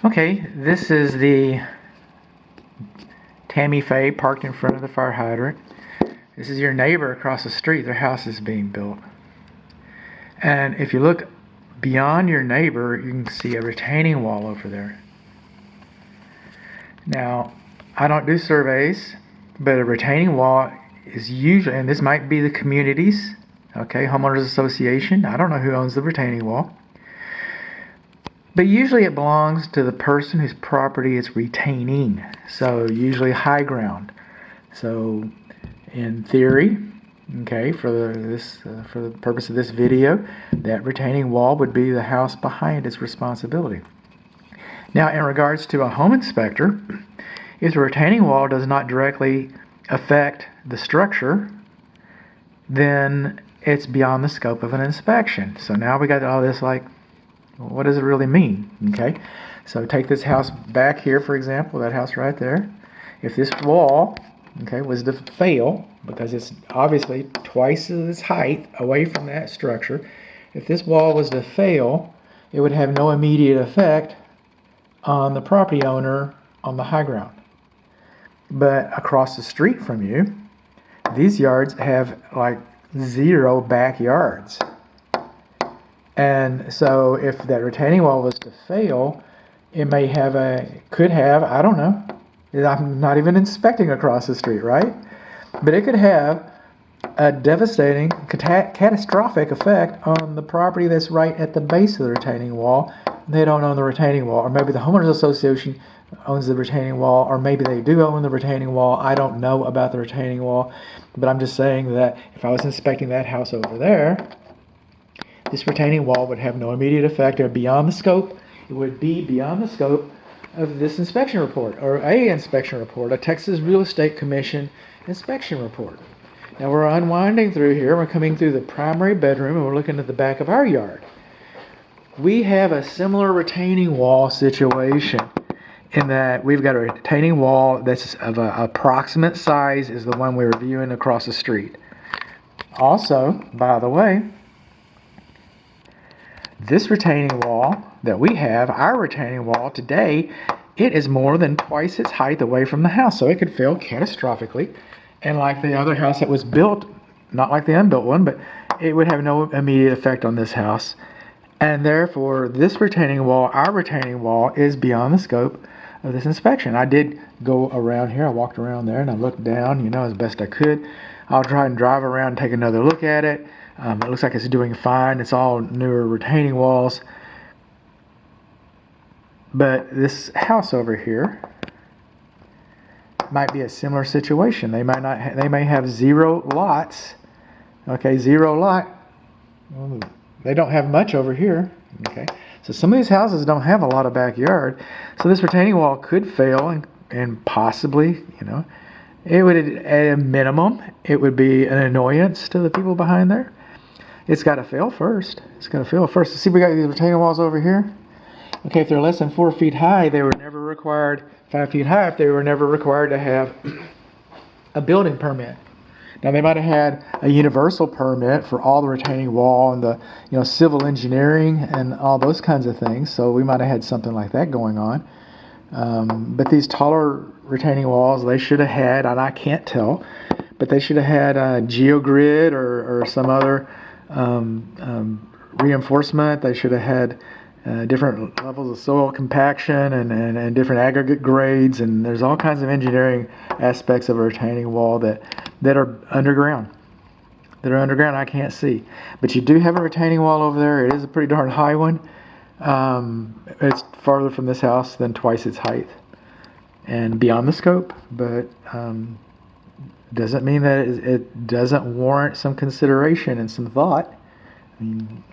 Okay, this is the Tammy Faye parked in front of the fire hydrant. This is your neighbor across the street. Their house is being built. And if you look beyond your neighbor, you can see a retaining wall over there. Now, I don't do surveys, but a retaining wall is usually, and this might be the community's, okay, homeowners association. I don't know who owns the retaining wall. But usually it belongs to the person whose property it's retaining. So usually high ground. So in theory, okay, for the purpose of this video, that retaining wall would be the house behind its responsibility. Now, in regards to a home inspector, if the retaining wall does not directly affect the structure, then it's beyond the scope of an inspection. So now we got all this like, what does it really mean? Okay, so take this house back here, for example, that house right there. If this wall, okay, was to fail, because it's obviously twice its height away from that structure, if this wall was to fail, it would have no immediate effect on the property owner on the high ground. But across the street from you, these yards have like 0 backyards. And so if that retaining wall was to fail, it may have could have, I don't know, I'm not even inspecting across the street, right? But it could have a devastating, catastrophic effect on the property that's right at the base of the retaining wall. They don't own the retaining wall, or maybe the homeowners association owns the retaining wall, or maybe they do own the retaining wall. I don't know about the retaining wall, but I'm just saying that if I was inspecting that house over there, this retaining wall would have no immediate effect. It would be beyond the scope. It would be beyond the scope of this inspection report, or a inspection report, a Texas Real Estate Commission inspection report. Now we're unwinding through here. We're coming through the primary bedroom, and we're looking at the back of our yard. We have a similar retaining wall situation in that we've got a retaining wall that's of an approximate size is the one we're viewing across the street. Also, by the way, this retaining wall that we have, our retaining wall today, it is more than twice its height away from the house. So it could fail catastrophically. And like the other house that was built, not like the unbuilt one, but it would have no immediate effect on this house. And therefore, this retaining wall, our retaining wall, is beyond the scope of this inspection. I did go around here. I walked around there and I looked down, you know, as best I could. I'll try and drive around and take another look at it. It looks like it's doing fine. It's all newer retaining walls. But this house over here might be a similar situation. They might not. They may have 0 lots. Okay, 0 lot. Well, they don't have much over here. Okay, so some of these houses don't have a lot of backyard. So this retaining wall could fail and possibly, you know, it would, at a minimum, it would be an annoyance to the people behind there. It's got to fail first. It's got to fail first. See, we got these retaining walls over here. Okay, if they're less than 4 feet high, they were never required, 5 feet high, if they were never required to have a building permit. Now, they might have had a universal permit for all the retaining wall and the, you know, civil engineering and all those kinds of things. So we might have had something like that going on. But these taller retaining walls, they should have had, and I can't tell, but they should have had a geogrid or some other reinforcement. They should have had different levels of soil compaction and different aggregate grades, and there's all kinds of engineering aspects of a retaining wall that are underground. I can't see. But you do have a retaining wall over there. It is a pretty darn high one. It's farther from this house than twice its height and beyond the scope, but doesn't mean that it doesn't warrant some consideration and some thought. I mean,